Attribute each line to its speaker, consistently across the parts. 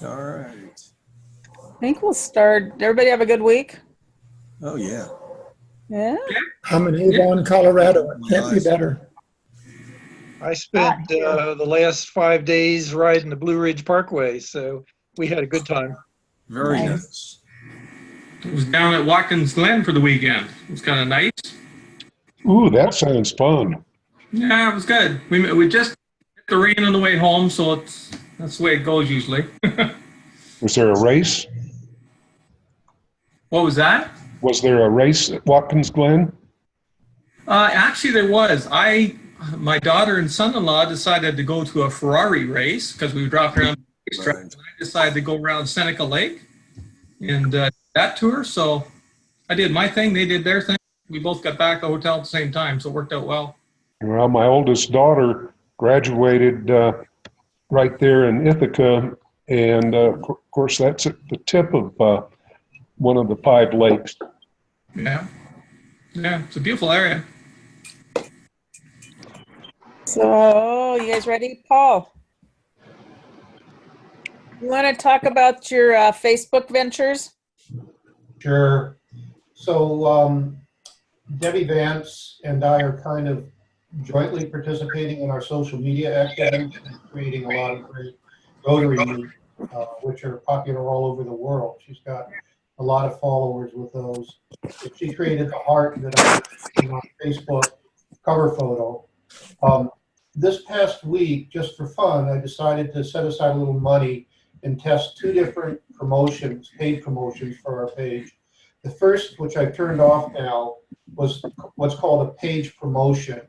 Speaker 1: All right.
Speaker 2: I think we'll start. Everybody have a good week?
Speaker 1: Oh, yeah.
Speaker 2: Yeah.
Speaker 3: I'm in
Speaker 4: Yeah.
Speaker 3: Avon, Colorado. It can't be
Speaker 1: Nice.
Speaker 3: better.
Speaker 5: I
Speaker 2: Hot
Speaker 5: spent
Speaker 2: here.
Speaker 5: the last 5 days riding the Blue Ridge Parkway, so we had a good time.
Speaker 1: Very
Speaker 2: Nice.
Speaker 1: nice.
Speaker 4: I was down at Watkins Glen for the weekend. It was kind of nice.
Speaker 6: Ooh, that sounds fun.
Speaker 4: Yeah, it was good. We just hit the rain on the way home, so that's the way it goes usually.
Speaker 6: Was there a race?
Speaker 4: What was that?
Speaker 6: Was there a race at Watkins Glen?
Speaker 4: Actually, there was. My daughter and son-in-law decided to go to a Ferrari race because we were dropping around the racetrack.
Speaker 1: Right.
Speaker 4: And I decided to go around Seneca Lake and that tour. So I did my thing. They did their thing. We both got back to the hotel at the same time, so it worked out well.
Speaker 6: Well, my oldest daughter graduated right there in Ithaca, and of course, that's at the tip of one of the 5 lakes.
Speaker 4: Yeah. Yeah, it's a beautiful area.
Speaker 2: So, you guys ready? Paul, you want to talk about your Facebook ventures?
Speaker 7: Sure. So Debbie Vance and I are kind of jointly participating in our social media activities and creating a lot of great Rotary memes, which are popular all over the world. She's got a lot of followers with those. She created the heart that I put on Facebook cover photo. This past week, just for fun, I decided to set aside a little money and test 2 different promotions, paid promotions for our page. The first, which I've turned off now, was what's called a page promotion.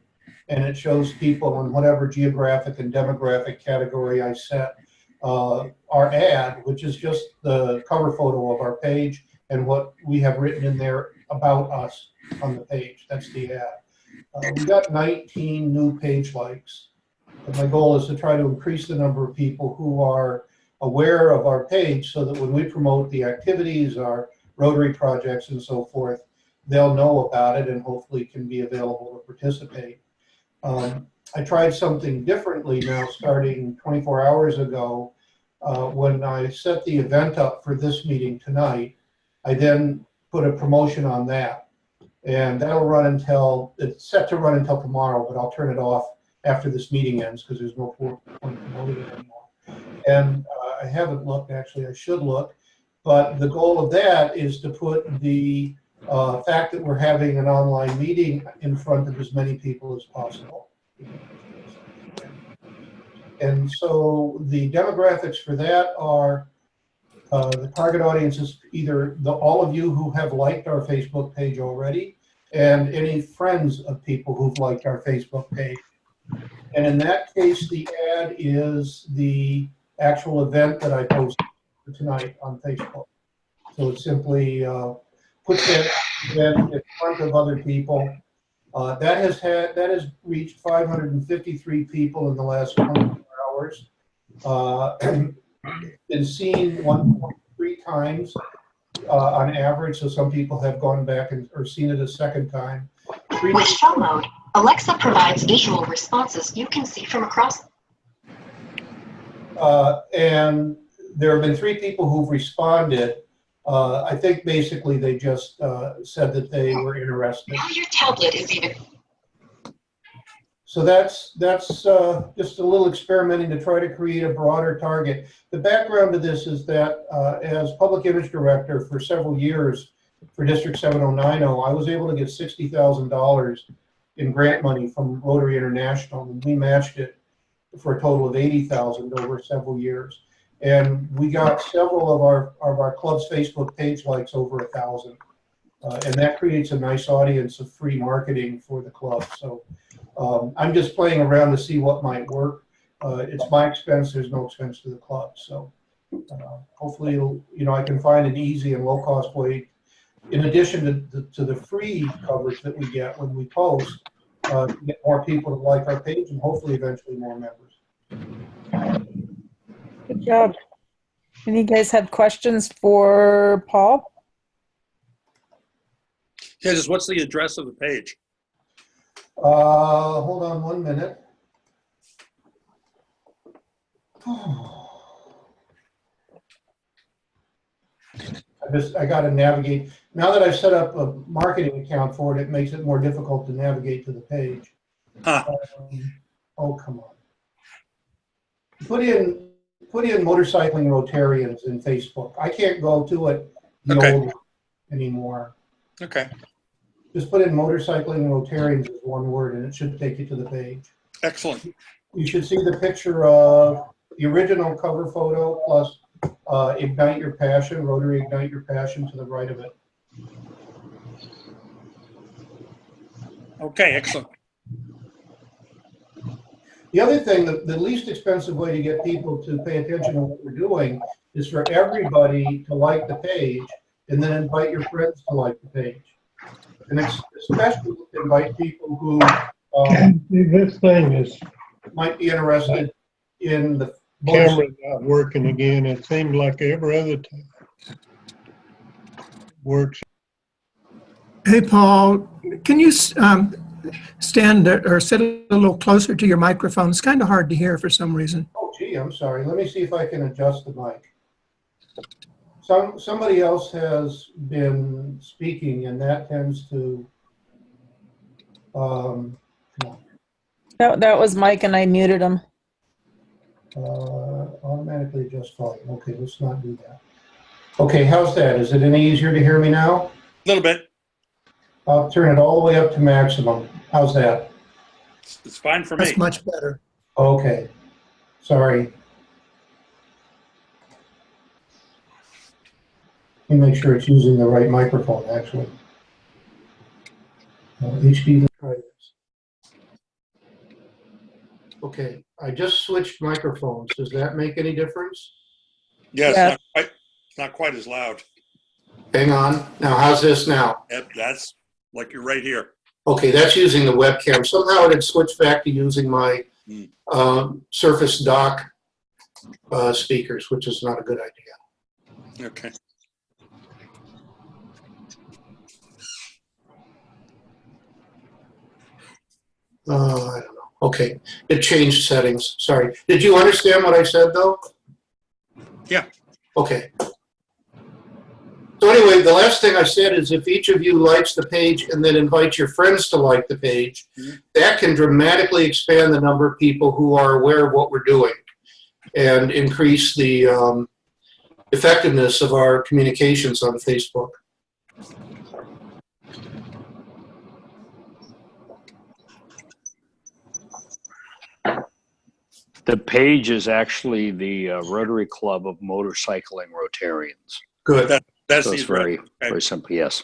Speaker 7: And it shows people in whatever geographic and demographic category I set our ad, which is just the cover photo of our page and what we have written in there about us on the page. That's the ad. We got 19 new page likes. And my goal is to try to increase the number of people who are aware of our page so that when we promote the activities, our Rotary projects and so forth, they'll know about it and hopefully can be available to participate. I tried something differently now starting 24 hours ago. When I set the event up for this meeting tonight, I then put a promotion on that. And that'll run until, it's set to run until tomorrow, but I'll turn it off after this meeting ends because there's no point promoting it anymore. And I haven't looked, actually, I should look. But the goal of that is to put the fact that we're having an online meeting in front of as many people as possible. And so the demographics for that are the target audience is either all of you who have liked our Facebook page already and any friends of people who've liked our Facebook page. And in that case, the ad is the actual event that I posted tonight on Facebook. So it simply puts that event in front of other people. That has reached 553 people in the last 24 hours. Been seen 1.3 times on average, so some people have gone back or seen it a second time.
Speaker 8: With show mode, Alexa provides visual responses you can see from across.
Speaker 7: And there have been 3 people who've responded. I think basically they just said that they were interested.
Speaker 8: Now your tablet is even.
Speaker 7: So that's just a little experimenting to try to create a broader target. The background to this is that as public image director for several years for District 7090, I was able to get $60,000 in grant money from Rotary International, and we matched it for a total of $80,000 over several years. And we got several of our club's Facebook page likes over 1,000. And that creates a nice audience of free marketing for the club. So I'm just playing around to see what might work. It's my expense. There's no expense to the club. So hopefully, I can find an easy and low-cost way, in addition to the free coverage that we get when we post, to get more people to like our page and hopefully eventually more members.
Speaker 2: Good job. And you guys have questions for Paul?
Speaker 9: Yeah, just what's the address of the page?
Speaker 7: Hold on 1 minute. I got to navigate. Now that I've set up a marketing account for it, it makes it more difficult to navigate to the page.
Speaker 9: Huh.
Speaker 7: Oh, come on. Put in motorcycling Rotarians in Facebook. I can't go to it the
Speaker 9: Okay.
Speaker 7: old way anymore.
Speaker 9: Okay,
Speaker 7: Just put in motorcycling Rotarians as one word, and it should take you to the page.
Speaker 9: excellent.
Speaker 7: You should see the picture of the original cover photo plus Ignite Your Passion, Rotary Ignite Your Passion to the right of it.
Speaker 9: Okay, excellent.
Speaker 7: The other thing, the least expensive way to get people to pay attention to what we're doing is for everybody to like the page and then invite your friends to like the page. And especially invite people who
Speaker 3: This thing is,
Speaker 7: might be interested in the
Speaker 3: camera's not working again. It seemed like every other time. Works.
Speaker 10: Hey, Paul, can you stand or sit a little closer to your microphone? It's kind of hard to hear for some reason.
Speaker 7: Oh, gee, I'm sorry. Let me see if I can adjust the mic. Somebody else has been speaking, and that tends to. Come on.
Speaker 2: That was Mike, and I muted him.
Speaker 7: Automatically adjust volume. Okay, let's not do that. Okay, how's that? Is it any easier to hear me now?
Speaker 9: A little bit.
Speaker 7: I'll turn it all the way up to maximum. How's that?
Speaker 9: It's fine for me.
Speaker 10: That's much better.
Speaker 7: Okay. Sorry. Let me make sure it's using the right microphone, actually. HD, let's try this. Okay, I just switched microphones. Does that make any difference?
Speaker 9: Yeah,
Speaker 2: Yeah.
Speaker 9: it's not quite as loud.
Speaker 7: Hang on. Now, how's this now?
Speaker 9: That's like you're right here.
Speaker 7: Okay, that's using the webcam. Somehow it had switched back to using my Surface Dock speakers, which is not a good idea.
Speaker 9: Okay.
Speaker 7: I don't know. Okay, it changed settings. Sorry. Did you understand what I said, though?
Speaker 9: Yeah.
Speaker 7: Okay. So anyway, the last thing I said is if each of you likes the page and then invites your friends to like the page, that can dramatically expand the number of people who are aware of what we're doing and increase the effectiveness of our communications on Facebook.
Speaker 11: The page is actually the Rotary Club of Motorcycling Rotarians.
Speaker 7: Good.
Speaker 9: That's
Speaker 11: So
Speaker 9: the
Speaker 11: it's
Speaker 9: address.
Speaker 11: very,
Speaker 9: Okay.
Speaker 11: very simple, yes.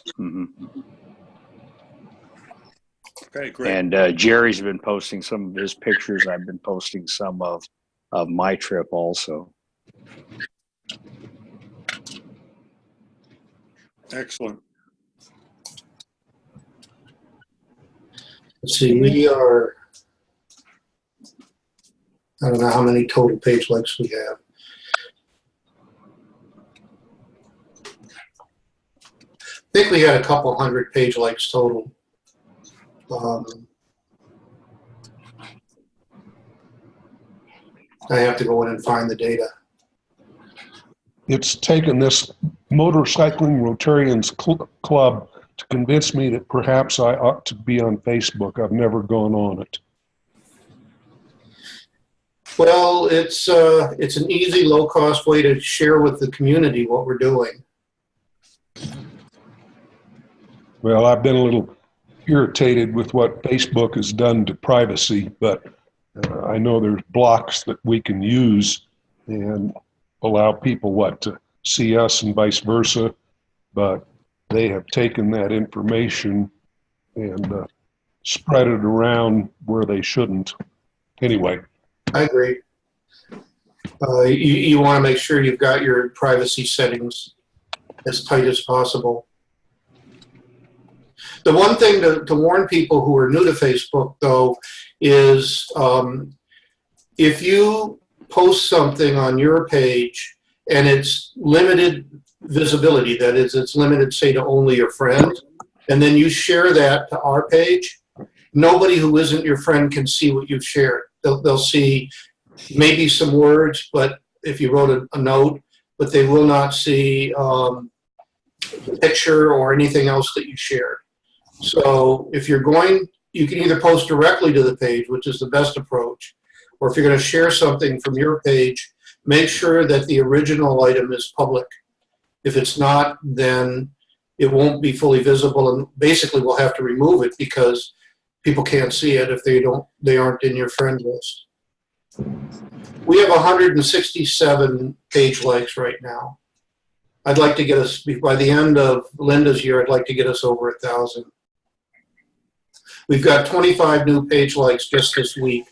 Speaker 9: Okay, great.
Speaker 11: And Jerry's been posting some of his pictures. I've been posting some of my trip also.
Speaker 9: Excellent.
Speaker 7: Let's see, we are, I don't know how many total page likes we have. I think we had a couple hundred page likes total. I have to go in and find the data.
Speaker 6: It's taken this Motorcycling Rotarians Club to convince me that perhaps I ought to be on Facebook. I've never gone on it.
Speaker 7: Well, it's an easy, low-cost way to share with the community what we're doing.
Speaker 6: Well, I've been a little irritated with what Facebook has done to privacy, but I know there's blocks that we can use and allow people to see us and vice versa, but they have taken that information and spread it around where they shouldn't. Anyway.
Speaker 7: I agree. You want to make sure you've got your privacy settings as tight as possible. The one thing to warn people who are new to Facebook, though, is if you post something on your page and it's limited visibility, that is, it's limited, say, to only your friends, and then you share that to our page, nobody who isn't your friend can see what you've shared. They'll see maybe some words, but if you wrote a note, but they will not see the picture or anything else that you shared. So if you're going, you can either post directly to the page, which is the best approach, or if you're going to share something from your page, make sure that the original item is public. If it's not, then it won't be fully visible, and basically we'll have to remove it because people can't see it if they aren't in your friend list. We have 167 page likes right now. I'd like to get us, by the end of Linda's year, I'd like to get us over 1,000. We've got 25 new page likes just this week,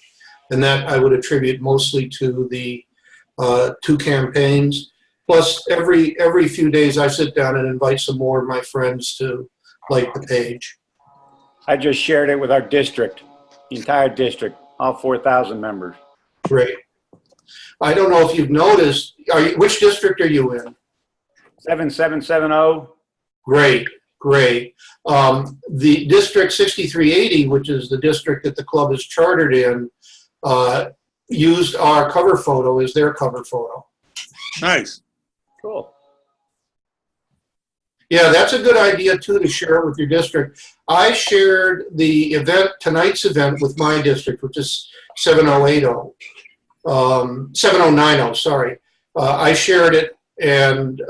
Speaker 7: and that I would attribute mostly to the 2 campaigns. Plus, every few days I sit down and invite some more of my friends to like the page.
Speaker 11: I just shared it with our district, the entire district, all 4,000 members.
Speaker 7: Great. I don't know if you've noticed, which district are you in?
Speaker 11: 7770.
Speaker 7: Great, great. The District 6380, which is the district that the club is chartered in, used our cover photo as their cover photo.
Speaker 9: Nice.
Speaker 11: Cool.
Speaker 7: Yeah, that's a good idea too, to share it with your district. I shared the event, tonight's event, with my district, which is 7090, sorry. I shared it and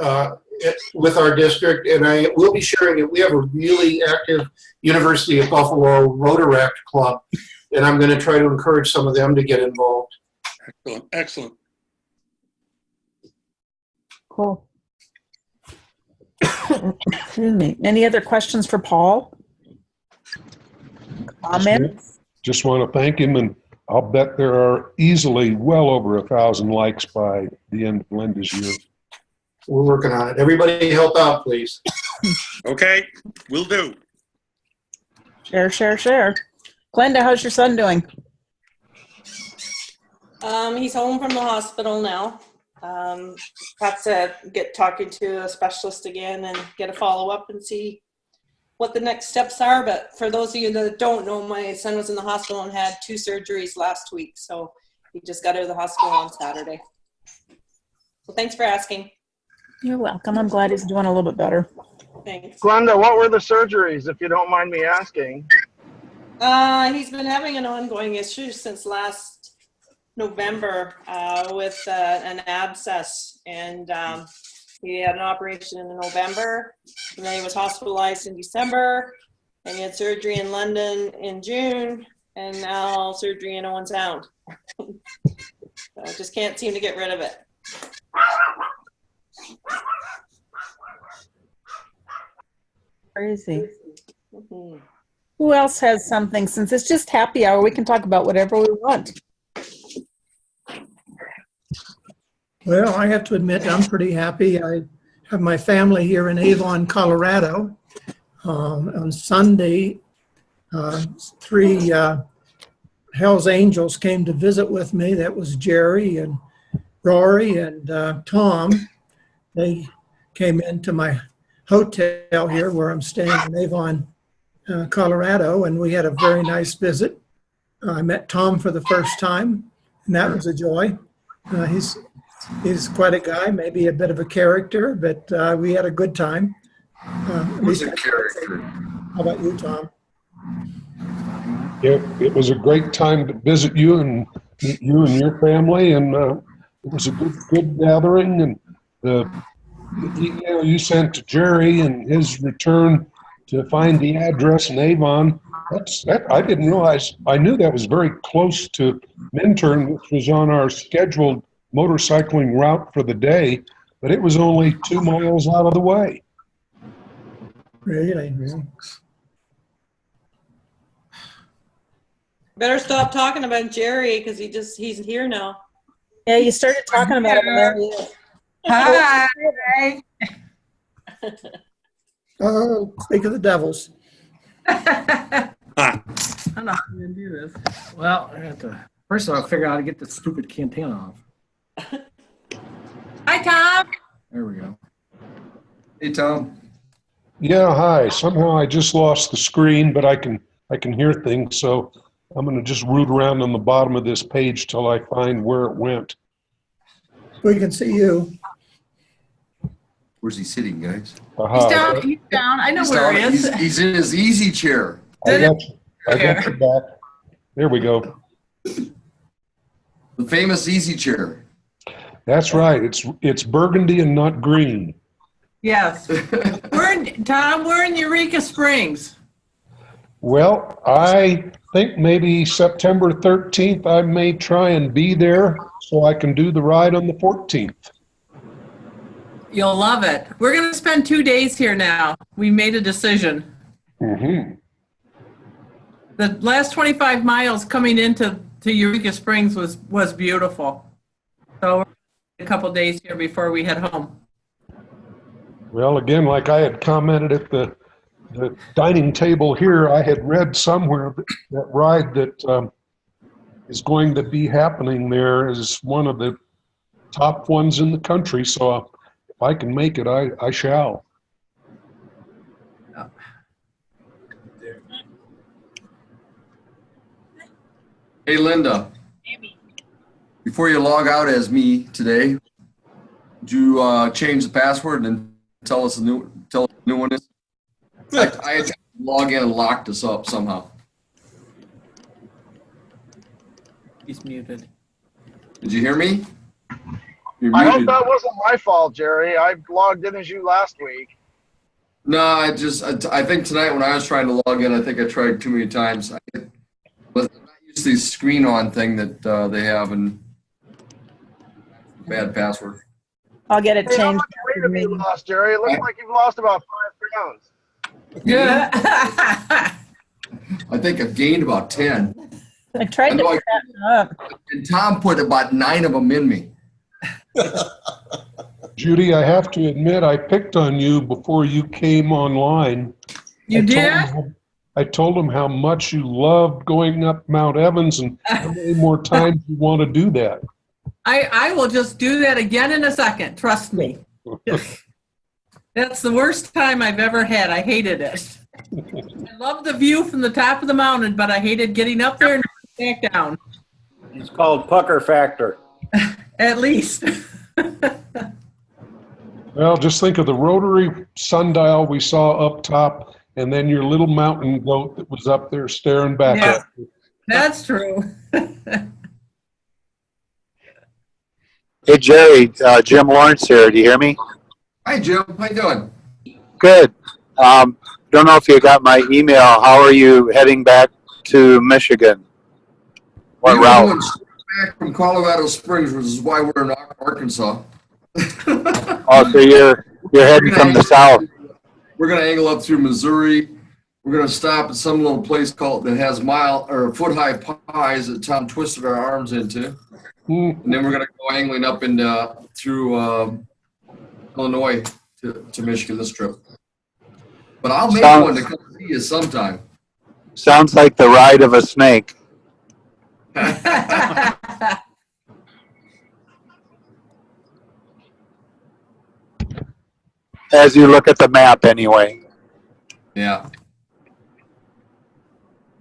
Speaker 7: with our district, and I will be sharing it. We have a really active University of Buffalo Rotaract Club, and I'm going to try to encourage some of them to get involved.
Speaker 9: Excellent. Excellent.
Speaker 2: Cool. Excuse me. Any other questions for Paul? Comments?
Speaker 6: Just want to thank him, and I'll bet there are easily well over 1,000 likes by the end of Linda's year.
Speaker 7: We're working on it. Everybody help out, please.
Speaker 9: Okay, will do.
Speaker 2: Share, share, share. Glenda, how's your son doing?
Speaker 12: He's home from the hospital now. Have to get talking to a specialist again and get a follow-up and see what the next steps are. But for those of you that don't know, my son was in the hospital and had 2 surgeries last week. So he just got out of the hospital on Saturday. So thanks for asking.
Speaker 2: You're welcome. I'm glad he's doing a little bit better.
Speaker 12: Thanks.
Speaker 13: Glenda, what were the surgeries, if you don't mind me asking?
Speaker 12: He's been having an ongoing issue since last November with an abscess, and he had an operation in November, and then he was hospitalized in December, and he had surgery in London in June, and now surgery in Owen Sound. So just can't seem to get rid of it.
Speaker 2: Crazy. Who else has something? Since it's just happy hour, we can talk about whatever we want.
Speaker 10: Well, I have to admit, I'm pretty happy. I have my family here in Avon, Colorado. On Sunday, 3 Hell's Angels came to visit with me. That was Jerry and Rory and Tom. They came into my hotel here where I'm staying in Avon, Colorado, and we had a very nice visit. I met Tom for the first time, and that was a joy. He's quite a guy, maybe a bit of a character, but we had a good time.
Speaker 1: Who's a character?
Speaker 10: How about you, Tom?
Speaker 6: Yeah, it was a great time to visit you and meet you and your family, and it was a good gathering. And the email you sent to Jerry and his return to find the address in Avon, I didn't realize. I knew that was very close to Minturn, which was on our scheduled motorcycling route for the day, but it was only 2 miles out of the way.
Speaker 10: Really?
Speaker 12: Better stop talking about Jerry because he's here now.
Speaker 2: Yeah, you started talking about him. There he is.
Speaker 14: Hi.
Speaker 10: Oh, speak of the devils.
Speaker 14: I don't know how I'm gonna do this. Well, I have to first of all figure out how to get this stupid canteen off. Hi, Tom. There we go.
Speaker 1: Hey, Tom.
Speaker 6: Yeah, hi. Somehow I just lost the screen, but I can hear things, so I'm going to just root around on the bottom of this page till I find where it went.
Speaker 10: We can see you.
Speaker 1: Where's he sitting, guys?
Speaker 6: Aha.
Speaker 15: He's down. I know
Speaker 1: He's
Speaker 15: where he
Speaker 1: down-
Speaker 15: is.
Speaker 1: He's in his easy chair.
Speaker 6: I got you. I got you back. There we go.
Speaker 1: The famous easy chair.
Speaker 6: That's right. It's burgundy and not green.
Speaker 15: Yes. Tom, we're in Eureka Springs.
Speaker 6: Well, I think maybe September 13th, I may try and be there so I can do the ride on the 14th.
Speaker 15: You'll love it. We're going to spend 2 days here now. We made a decision.
Speaker 6: Mm-hmm.
Speaker 15: The last 25 miles coming into Eureka Springs was beautiful. So we're a couple days here before we head home.
Speaker 6: Well, again, like I had commented at the dining table here, I had read somewhere that ride that is going to be happening there is one of the top ones in the country. So if I can make it, I shall.
Speaker 1: Hey, Linda. Before you log out as me today, would you change the password and tell us the new one is? I had to log in and lock this up somehow.
Speaker 15: He's muted.
Speaker 1: Did you hear me? You're
Speaker 13: I hope
Speaker 1: muted.
Speaker 13: that wasn't my fault, Jerry. I logged in as you last week.
Speaker 1: No, I think tonight when I was trying to log in, I think I tried too many times. I was not used to the screen on thing that they have and bad password.
Speaker 2: I'll get it
Speaker 13: Hey, how
Speaker 2: changed.
Speaker 13: much weight have you lost, Jerry? It looks like you've lost about 5 pounds.
Speaker 15: Yeah.
Speaker 1: I think I've gained about 10.
Speaker 2: I tried to
Speaker 1: know I-
Speaker 2: fatten up.
Speaker 1: And Tom put about 9 of them in me.
Speaker 6: Judy, I have to admit, I picked on you before you came online.
Speaker 15: You did?
Speaker 6: I told him how much you loved going up Mount Evans and how many more times you want to do that.
Speaker 15: I will just do that again in a second. Trust me. That's the worst time I've ever had. I hated it. I love the view from the top of the mountain, but I hated getting up there and back down.
Speaker 11: It's called pucker factor.
Speaker 15: At least.
Speaker 6: Well, just think of the rotary sundial we saw up top and then your little mountain goat that was up there staring back
Speaker 15: Yeah.
Speaker 6: at you.
Speaker 15: That's true.
Speaker 16: Hey, Jerry, Jim Lawrence here. Do you hear me?
Speaker 1: Hi, Jim. How you doing?
Speaker 16: Good. Don't know if you got my email. How are you heading back to Michigan? What
Speaker 1: We're
Speaker 16: route?
Speaker 1: going back from Colorado Springs, which is why we're in Arkansas.
Speaker 16: Oh, so you're heading from the south.
Speaker 1: We're going to angle up through Missouri. We're going to stop at some little place that has foot-high pies that Tom twisted our arms into. And then we're going to go angling up through Illinois to Michigan this trip. But I'll make one to come see you sometime.
Speaker 16: Sounds like the ride of a snake. As you look at the map, anyway.
Speaker 1: Yeah.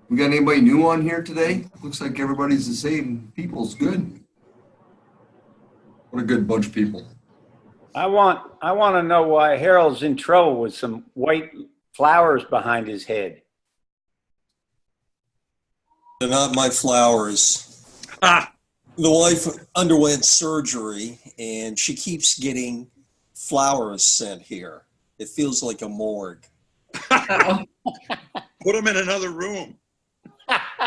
Speaker 1: We got anybody new on here today? Looks like everybody's the same. People's good. What a good bunch of people.
Speaker 11: I want to know why Harold's in trouble with some white flowers behind his head.
Speaker 17: They're not my flowers. The wife underwent surgery and she keeps getting flowers sent here. It feels like a morgue.
Speaker 9: Put them in another room.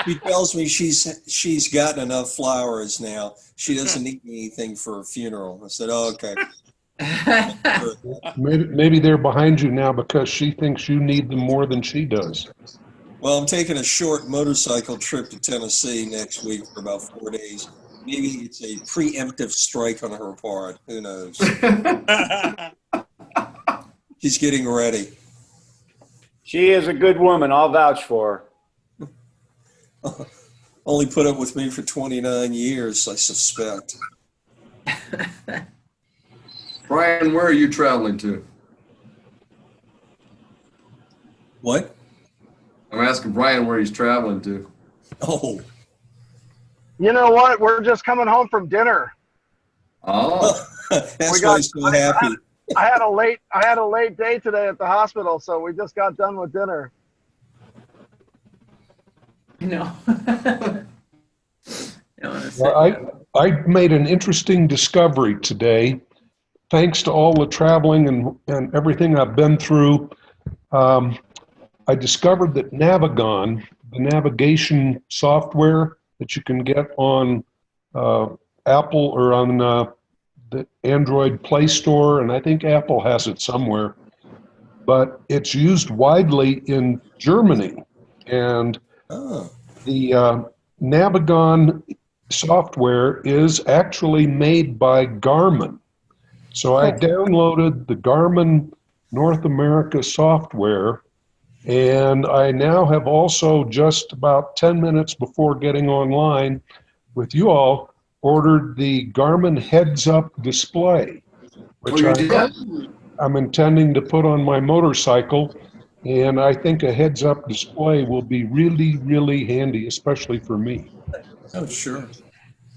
Speaker 17: She tells me she's gotten enough flowers now. She doesn't need anything for a funeral. I said, oh, okay.
Speaker 6: Maybe they're behind you now because she thinks you need them more than she does.
Speaker 17: Well, I'm taking a short motorcycle trip to Tennessee next week for about 4 days. Maybe it's a preemptive strike on her part. Who knows? She's getting ready.
Speaker 11: She is a good woman. I'll vouch for her.
Speaker 17: Only put up with me for 29 years, I suspect.
Speaker 1: Brian, where are you traveling to?
Speaker 17: What?
Speaker 1: I'm asking Brian where he's traveling to.
Speaker 17: Oh.
Speaker 13: You know what? We're just coming home from dinner.
Speaker 1: Oh.
Speaker 17: That's why he's so happy.
Speaker 13: I had a late day today at the hospital, so we just got done with dinner.
Speaker 15: No.
Speaker 6: Well, I made an interesting discovery today. Thanks to all the traveling and everything I've been through, I discovered that Navigon, the navigation software that you can get on Apple or on the Android Play Store, and I think Apple has it somewhere, but it's used widely in Germany. And the Navigon software is actually made by Garmin. So I downloaded the Garmin North America software, and I now have also, just about 10 minutes before getting online with you all, ordered the Garmin heads-up display, which I'm intending to put on my motorcycle. And I think a heads-up display will be really, really handy, especially for me.
Speaker 17: Oh, sure.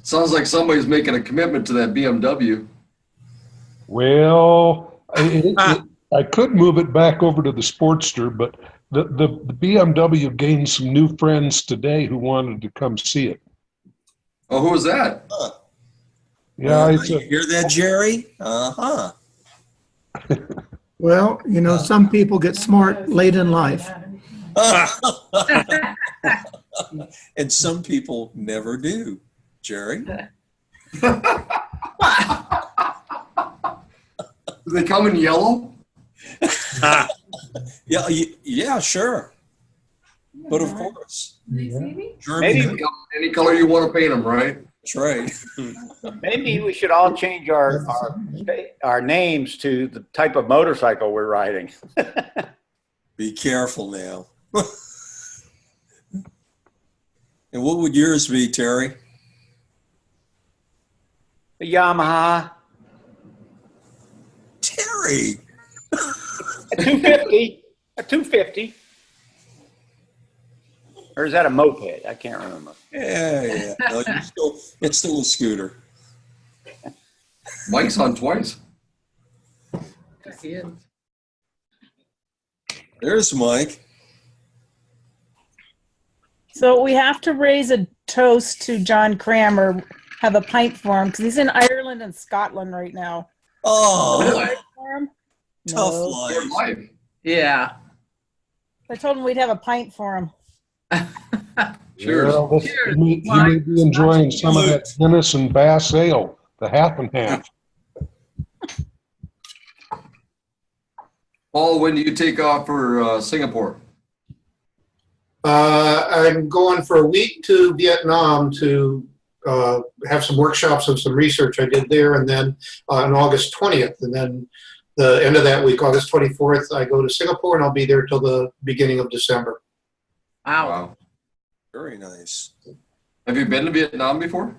Speaker 1: Sounds like somebody's making a commitment to that BMW.
Speaker 6: Well, I could move it back over to the Sportster, but the BMW gained some new friends today who wanted to come see it.
Speaker 1: Oh, who was that?
Speaker 6: Yeah,
Speaker 17: you hear that, Jerry? Uh-huh.
Speaker 10: Well, you know, some people get smart late in life.
Speaker 17: And some people never do, Jerry.
Speaker 1: Do they come in yellow?
Speaker 17: Yeah, sure. But of course.
Speaker 11: Maybe
Speaker 1: Any color you want to paint them, right?
Speaker 17: That's right.
Speaker 11: maybe we should all change our names to the type of motorcycle we're riding.
Speaker 17: Be careful now. And what would yours be, Terry?
Speaker 11: A Yamaha.
Speaker 17: Terry.
Speaker 11: A 250. A 250. Or is that a moped? I can't remember.
Speaker 17: Yeah. No, it's still a scooter.
Speaker 1: Mike's on twice.
Speaker 17: There's Mike.
Speaker 2: So we have to raise a toast to John Cramer, have a pint for him, because he's in Ireland and Scotland right now.
Speaker 17: Oh,
Speaker 1: really?
Speaker 17: Tough life.
Speaker 15: Yeah.
Speaker 2: I told him we'd have a pint for him.
Speaker 1: Cheers.
Speaker 6: Well, he may be enjoying some of that Guinness and Bass Ale, the half and half.
Speaker 1: Paul, when do you take off for Singapore?
Speaker 7: I'm going for a week to Vietnam to have some workshops and some research I did there, and then on August 20th, and then the end of that week, August 24th, I go to Singapore, and I'll be there till the beginning of December.
Speaker 15: Wow.
Speaker 17: Very nice.
Speaker 1: Have you been to Vietnam before?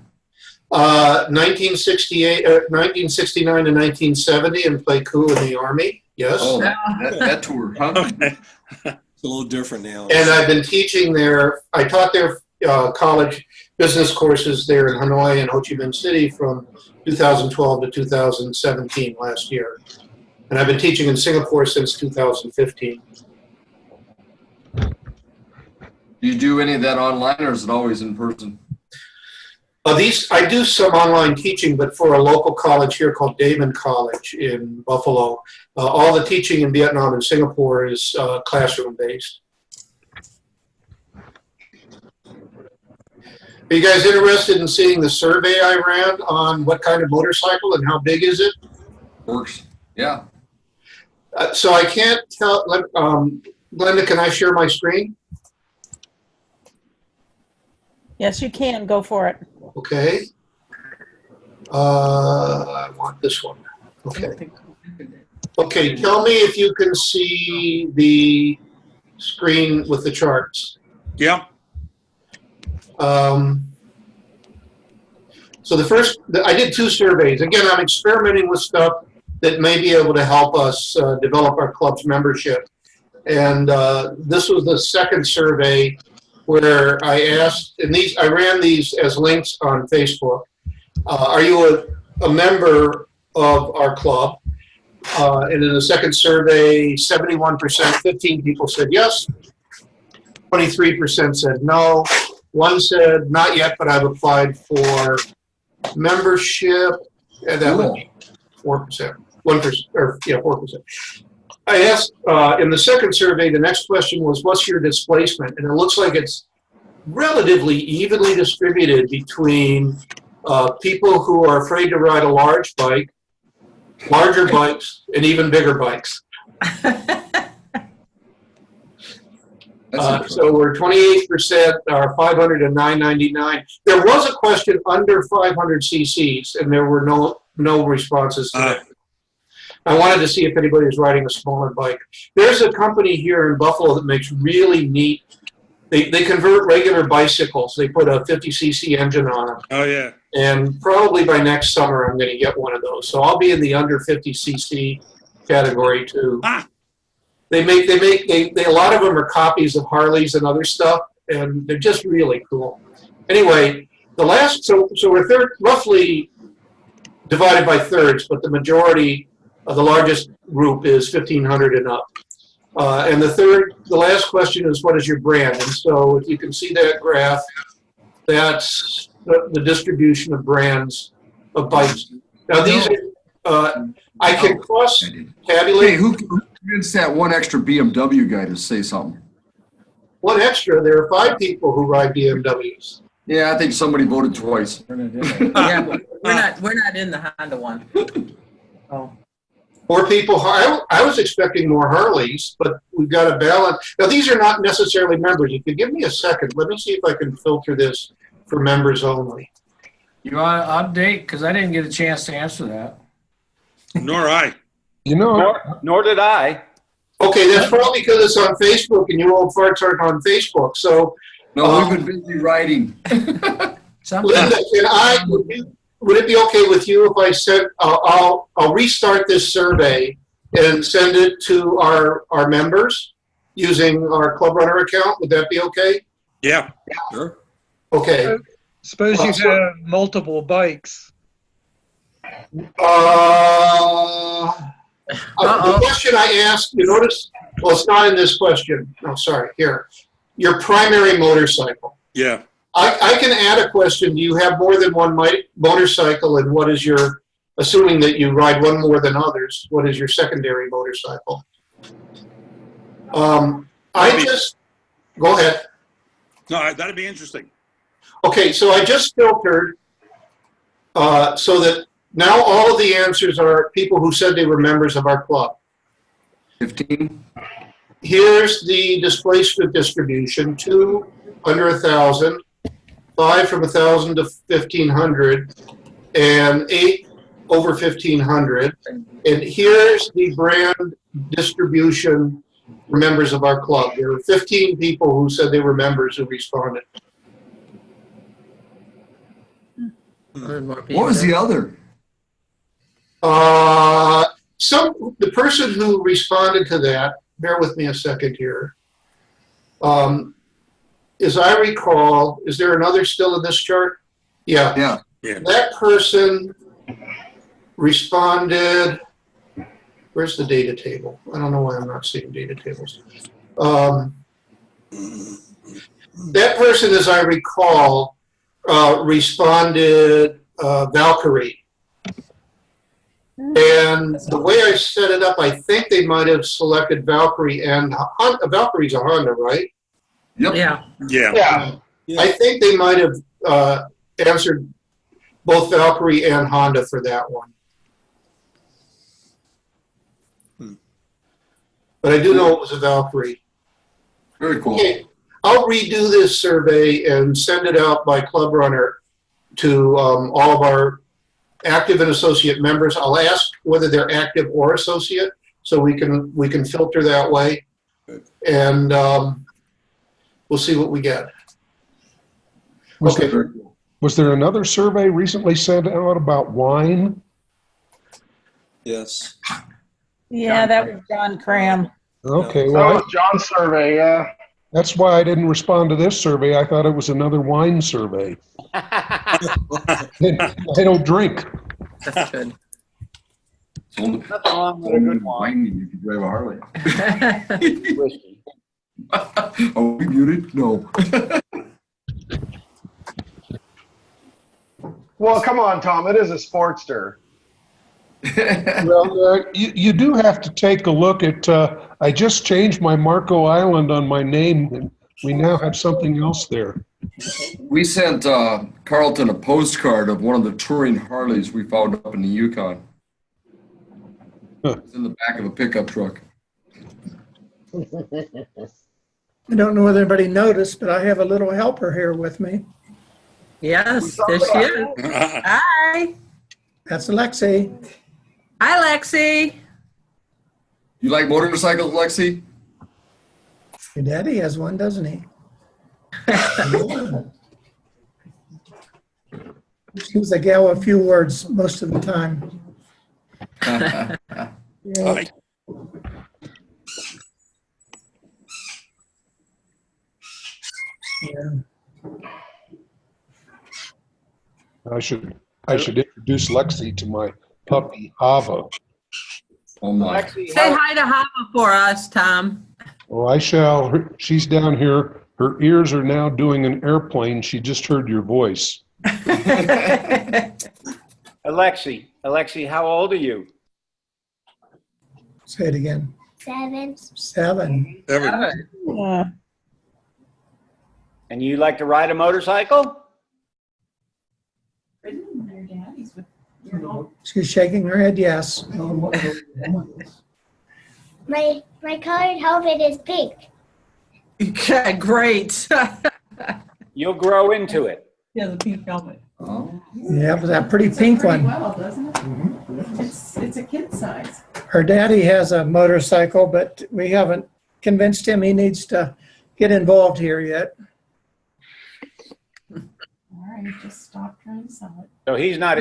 Speaker 7: 1969 to 1970 in Pleiku in the Army, yes.
Speaker 1: Oh, that tour, huh?
Speaker 17: Okay. It's a little different now.
Speaker 7: And I've been teaching there. I taught their college business courses there in Hanoi and Ho Chi Minh City from 2012 to 2017 last year. And I've been teaching in Singapore since 2015.
Speaker 1: Do you do any of that online, or is it always in person?
Speaker 7: I do some online teaching, but for a local college here called Damon College in Buffalo. All the teaching in Vietnam and Singapore is classroom-based. Are you guys interested in seeing the survey I ran on what kind of motorcycle and how big is it?
Speaker 1: Works, yeah.
Speaker 7: So I can't tell, Glenda, can I share my screen?
Speaker 2: Yes, you can. Go for it.
Speaker 7: Okay. I want this one. Okay. Okay, tell me if you can see the screen with the charts.
Speaker 9: Yeah.
Speaker 7: So I did 2 surveys. Again, I'm experimenting with stuff that may be able to help us develop our club's membership. And this was the second survey where I asked, and I ran these as links on Facebook. Are you a member of our club? And in the second survey, 71%, 15 people said yes. 23% said no. One said, not yet, but I've applied for membership. And that would be 4%. 1%, or yeah, 4%. I asked in the second survey, the next question was, what's your displacement? And it looks like it's relatively evenly distributed between people who are afraid to ride a large bike, larger bikes, and even bigger bikes. So we're 28% are 500 to 999. There was a question under 500 cc's, and there were no responses to that. I wanted to see if anybody was riding a smaller bike. There's a company here in Buffalo that makes really neat. They convert regular bicycles. They put a 50cc engine on them.
Speaker 9: Oh yeah.
Speaker 7: And probably by next summer, I'm going to get one of those. So I'll be in the under 50cc category too. They a lot of them are copies of Harleys and other stuff, and they're just really cool. Anyway, so we're roughly divided by thirds, but the majority of the largest group is 1,500 and up. And the last question is, what is your brand? And so if you can see that graph, that's the distribution of brands of bikes. Now these are, I can cross-tabulate.
Speaker 1: Hey, who convinced that one extra BMW guy to say something?
Speaker 7: One extra, there are 5 people who ride BMWs.
Speaker 1: Yeah, I think somebody voted twice.
Speaker 15: Yeah, but we're not in the Honda one. Oh.
Speaker 7: 4 people. I was expecting more Harleys, but we've got a balance. Now, these are not necessarily members. If you give me a second, let me see if I can filter this for members only.
Speaker 14: You want to update? Because I didn't get a chance to answer that.
Speaker 9: Nor I.
Speaker 6: You know,
Speaker 11: nor did I.
Speaker 7: Okay, that's probably because it's on Facebook and you old farts aren't on Facebook. So,
Speaker 1: no, we've been busy writing.
Speaker 7: Linda, would it be okay with you if I said I'll restart this survey and send it to our members using our Club Runner account? Would that be okay?
Speaker 9: Yeah. Sure.
Speaker 7: Okay.
Speaker 5: Suppose you have multiple bikes.
Speaker 7: The question I asked, you notice, well, it's not in this question. No, sorry, here. Your primary motorcycle.
Speaker 9: Yeah.
Speaker 7: I can add a question. Do you have more than one motorcycle, and what is your, assuming that you ride one more than others, what is your secondary motorcycle? Go ahead.
Speaker 9: No, that'd be interesting.
Speaker 7: Okay, so I just filtered so that now all of the answers are people who said they were members of our club.
Speaker 1: 15.
Speaker 7: Here's the displacement distribution: 2 under 1,000, 5 from 1,000 to 1,500, and 8 over 1,500. And here's the brand distribution for members of our club. There were 15 people who said they were members who responded.
Speaker 1: What was the other?
Speaker 7: The person who responded to that, bear with me a second here. As I recall, is there another still in this chart? Yeah. That person responded, where's the data table? I don't know why I'm not seeing data tables. That person, as I recall, responded Valkyrie. And the way I set it up, I think they might have selected Valkyrie and Honda. Valkyrie's a Honda, right?
Speaker 1: Yep.
Speaker 9: Yeah.
Speaker 7: I think they might have answered both Valkyrie and Honda for that one. But I do know it was a Valkyrie.
Speaker 1: Very cool.
Speaker 7: Okay. I'll redo this survey and send it out by Club Runner to all of our active and associate members. I'll ask whether they're active or associate, so we can filter that way, and we'll see what we get.
Speaker 6: Was there another survey recently sent out about wine?
Speaker 17: Yes.
Speaker 2: Yeah, that was John Cram.
Speaker 6: Okay,
Speaker 13: That
Speaker 6: well,
Speaker 13: was John's survey, yeah.
Speaker 6: that's why I didn't respond to this survey. I thought it was another wine survey. I don't drink.
Speaker 15: That's good.
Speaker 1: Nothing
Speaker 11: wrong with a good wine.
Speaker 1: If you drive a Harley.
Speaker 11: Whiskey.
Speaker 1: Are we muted? No.
Speaker 13: Well, come on, Tom. It is a Sportster.
Speaker 6: Well, you do have to take a look at, I just changed my Marco Island on my name, and we now have something else there.
Speaker 1: We sent Carlton a postcard of one of the touring Harleys we found up in the Yukon. It's in the back of a pickup truck.
Speaker 10: I don't know whether anybody noticed, but I have a little helper here with me.
Speaker 15: Yes, there she is. Hi.
Speaker 10: That's Alexi.
Speaker 15: Hi, Lexi.
Speaker 1: You like motorcycles, Lexi?
Speaker 10: Your daddy has one, doesn't he? She's a gal of few words most of the time. Yeah. Yeah.
Speaker 6: I should introduce Lexi to my puppy, Hava.
Speaker 1: Oh my.
Speaker 15: Say hi to Hava for us, Tom.
Speaker 6: Oh, I shall. She's down here. Her ears are now doing an airplane. She just heard your voice.
Speaker 11: Alexi, how old are you?
Speaker 10: Say it again.
Speaker 18: 7.
Speaker 10: 7.
Speaker 2: Yeah.
Speaker 11: And you like to ride a motorcycle?
Speaker 10: She's shaking her head yes.
Speaker 18: My colored helmet is pink.
Speaker 15: Okay, great.
Speaker 11: You'll grow into it.
Speaker 15: He has a pink helmet.
Speaker 10: Yeah, but that pretty pink one.
Speaker 15: Well, doesn't it? It's a kid size.
Speaker 10: Her daddy has a motorcycle, but we haven't convinced him he needs to get involved here yet.
Speaker 18: All right, just stop trying to sell it.
Speaker 11: So he's not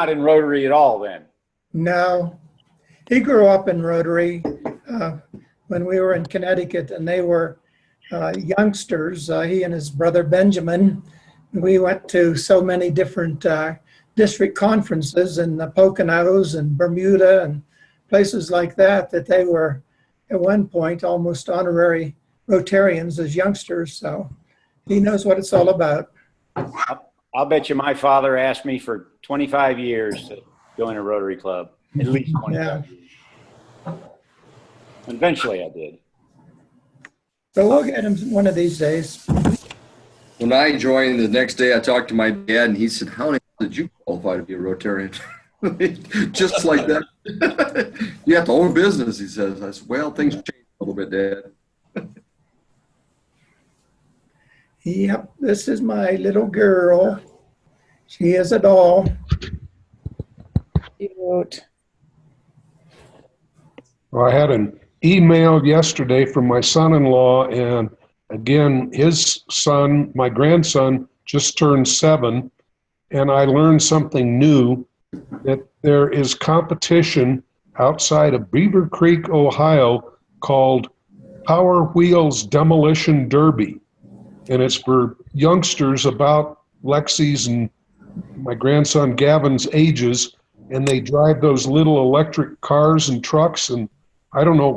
Speaker 11: in Rotary at all then?
Speaker 10: No. He grew up in Rotary when we were in Connecticut, and they were youngsters. He and his brother Benjamin. We went to so many different district conferences in the Poconos and Bermuda and places like that, that they were at one point almost honorary Rotarians as youngsters. So he knows what it's all about.
Speaker 11: I'll bet you my father asked me for 25 years to join a Rotary Club. At least 25 years. Eventually I did.
Speaker 10: So we'll get him one of these days.
Speaker 1: When I joined, the next day I talked to my dad, and he said, "How did you qualify to be a Rotarian?" Just like that. You have to own a business, he says. I said, "Well, things changed a little bit, Dad."
Speaker 10: Yep, this is my little girl. She is a doll. Cute.
Speaker 6: Well, I had an email yesterday from my son-in-law, and again, his son, my grandson, just turned 7, and I learned something new, that there is competition outside of Beaver Creek, Ohio, called Power Wheels Demolition Derby. And it's for youngsters about Lexi's and my grandson Gavin's ages, and they drive those little electric cars and trucks, and I don't know,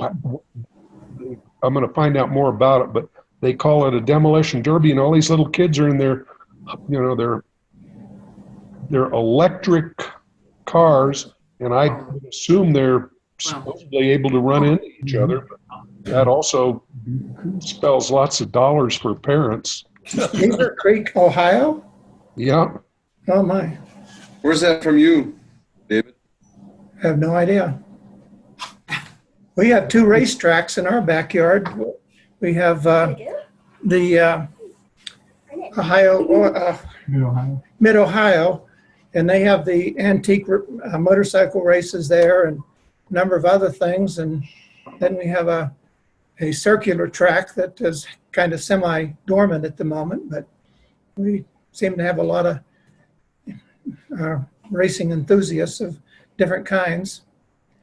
Speaker 6: I'm going to find out more about it, but they call it a demolition derby, and all these little kids are in their, you know, their electric cars, and I would assume they're supposedly able to run into each other, but that also spells lots of dollars for parents.
Speaker 10: Beaver Creek, Ohio?
Speaker 6: Yeah.
Speaker 10: Oh my.
Speaker 1: Where's that from you, David?
Speaker 10: I have no idea. We have 2 racetracks in our backyard. We have the Mid-Ohio, and they have the antique motorcycle races there and a number of other things. And then we have a circular track that is kind of semi-dormant at the moment, but we seem to have a lot of racing enthusiasts of different kinds.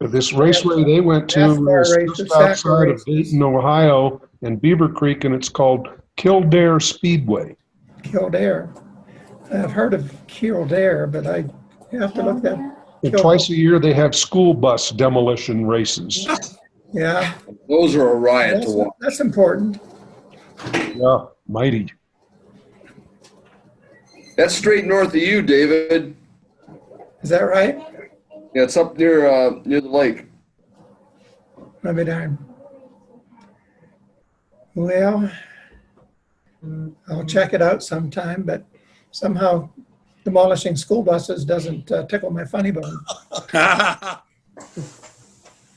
Speaker 6: This raceway they went to is just outside of Dayton, Ohio, and Beaver Creek, and it's called Kildare Speedway.
Speaker 10: Kildare. I've heard of Kildare, but I have to look that.
Speaker 6: And twice a year, they have school bus demolition races.
Speaker 10: Yeah.
Speaker 1: Those are a riot to watch.
Speaker 10: That's important.
Speaker 6: Yeah, mighty.
Speaker 1: That's straight north of you, David.
Speaker 10: Is that right?
Speaker 1: Yeah, it's up near the lake.
Speaker 10: Maybe darn. Well, I'll check it out sometime, but somehow demolishing school buses doesn't tickle my funny bone.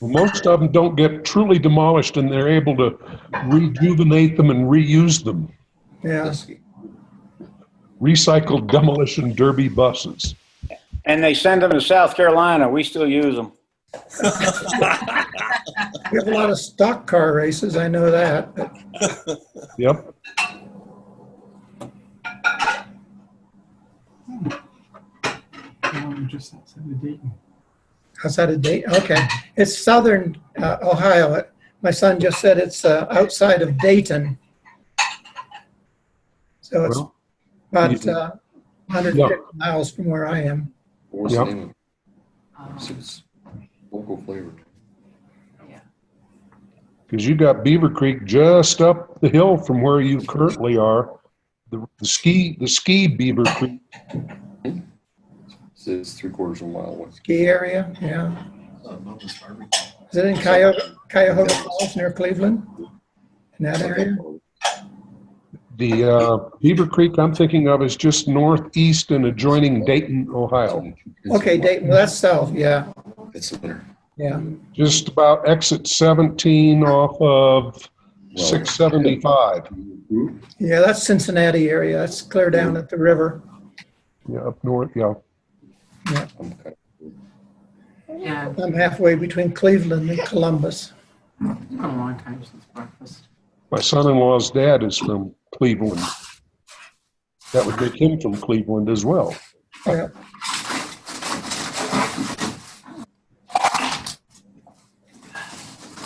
Speaker 6: Well, most of them don't get truly demolished, and they're able to rejuvenate them and reuse them.
Speaker 10: Yeah.
Speaker 6: Recycled demolition derby buses.
Speaker 11: And they send them to South Carolina. We still use them.
Speaker 10: We have a lot of stock car races, I know that. But
Speaker 6: Yep.
Speaker 14: Just outside of Dayton.
Speaker 10: outside of Dayton, okay. It's southern Ohio. My son just said it's outside of Dayton. So it's about 150 miles from where I am.
Speaker 1: What's the name of it? It's local flavored.
Speaker 6: Because you got Beaver Creek just up the hill from where you currently are. The ski Beaver Creek.
Speaker 1: It's 3/4 of a mile away.
Speaker 10: Ski area, yeah. Is it in Cuyahoga Falls near Cleveland? In that area?
Speaker 6: The Beaver Creek I'm thinking of is just northeast and adjoining Dayton, Ohio.
Speaker 10: Okay, Dayton, well, that's south, yeah.
Speaker 1: It's winter.
Speaker 10: Yeah.
Speaker 6: Just about exit 17 off of 675.
Speaker 10: Yeah, that's Cincinnati area. That's clear down at the river.
Speaker 6: Yeah, up north, yeah.
Speaker 10: Yeah. I'm halfway between Cleveland and Columbus.
Speaker 14: It's been a long time since breakfast.
Speaker 6: My son-in-law's dad is from Cleveland. That would make him from Cleveland as well.
Speaker 10: Yeah.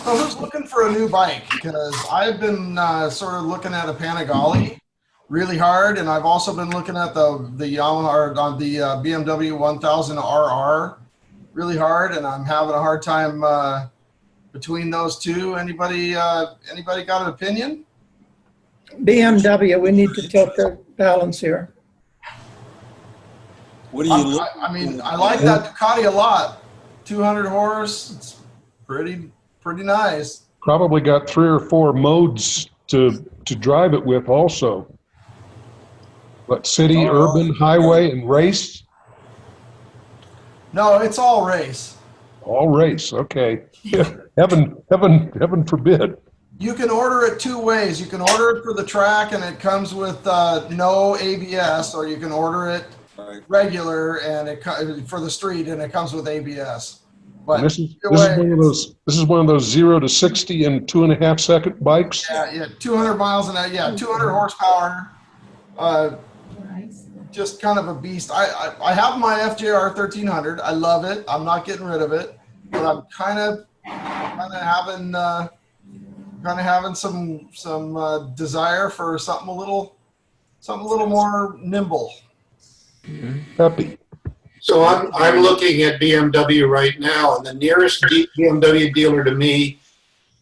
Speaker 19: So who's looking for a new bike? Because I've been sort of looking at a Panigale really hard, and I've also been looking at the Yamaha on the BMW 1000 RR really hard, and I'm having a hard time between those two. Anybody got an opinion?
Speaker 10: BMW, we need to tilt the balance here.
Speaker 17: What do you look?
Speaker 19: I mean, I like that Ducati a lot. 200 horse, it's pretty nice.
Speaker 6: Probably got 3 or 4 modes to drive it with also. But city, urban, highway, and race?
Speaker 19: No, it's all race.
Speaker 6: All race, okay. Heaven forbid.
Speaker 19: You can order it 2 ways. You can order it for the track and it comes with no ABS, or you can order it regular and for the street and it comes with ABS. But
Speaker 6: This is one of those 0 to 60 in 2.5 second bikes.
Speaker 19: Yeah, 200 miles an hour. Yeah, 200 horsepower. Just kind of a beast. I have my FJR 1300. I love it. I'm not getting rid of it, but I'm kind of having some desire for something a little more nimble.
Speaker 6: Happy.
Speaker 7: So I'm looking at BMW right now, and the nearest BMW dealer to me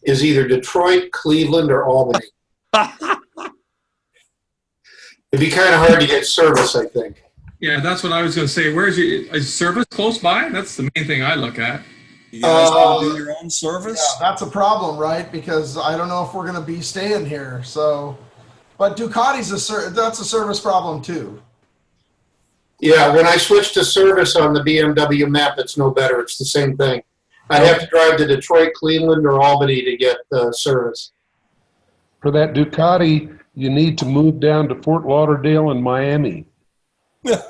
Speaker 7: is either Detroit, Cleveland, or Albany. It'd be kind of hard to get service, I think.
Speaker 4: Yeah, that's what I was going to say. Is service close by? That's the main thing I look at.
Speaker 17: You guys want to do your own service?
Speaker 19: Yeah, that's a problem, right? Because I don't know if we're going to be staying here. So, but Ducati's that's a service problem too.
Speaker 7: Yeah, when I switch to service on the BMW map, it's no better. It's the same thing. I have to drive to Detroit, Cleveland, or Albany to get service.
Speaker 6: For that Ducati, you need to move down to Fort Lauderdale and Miami.
Speaker 19: Well,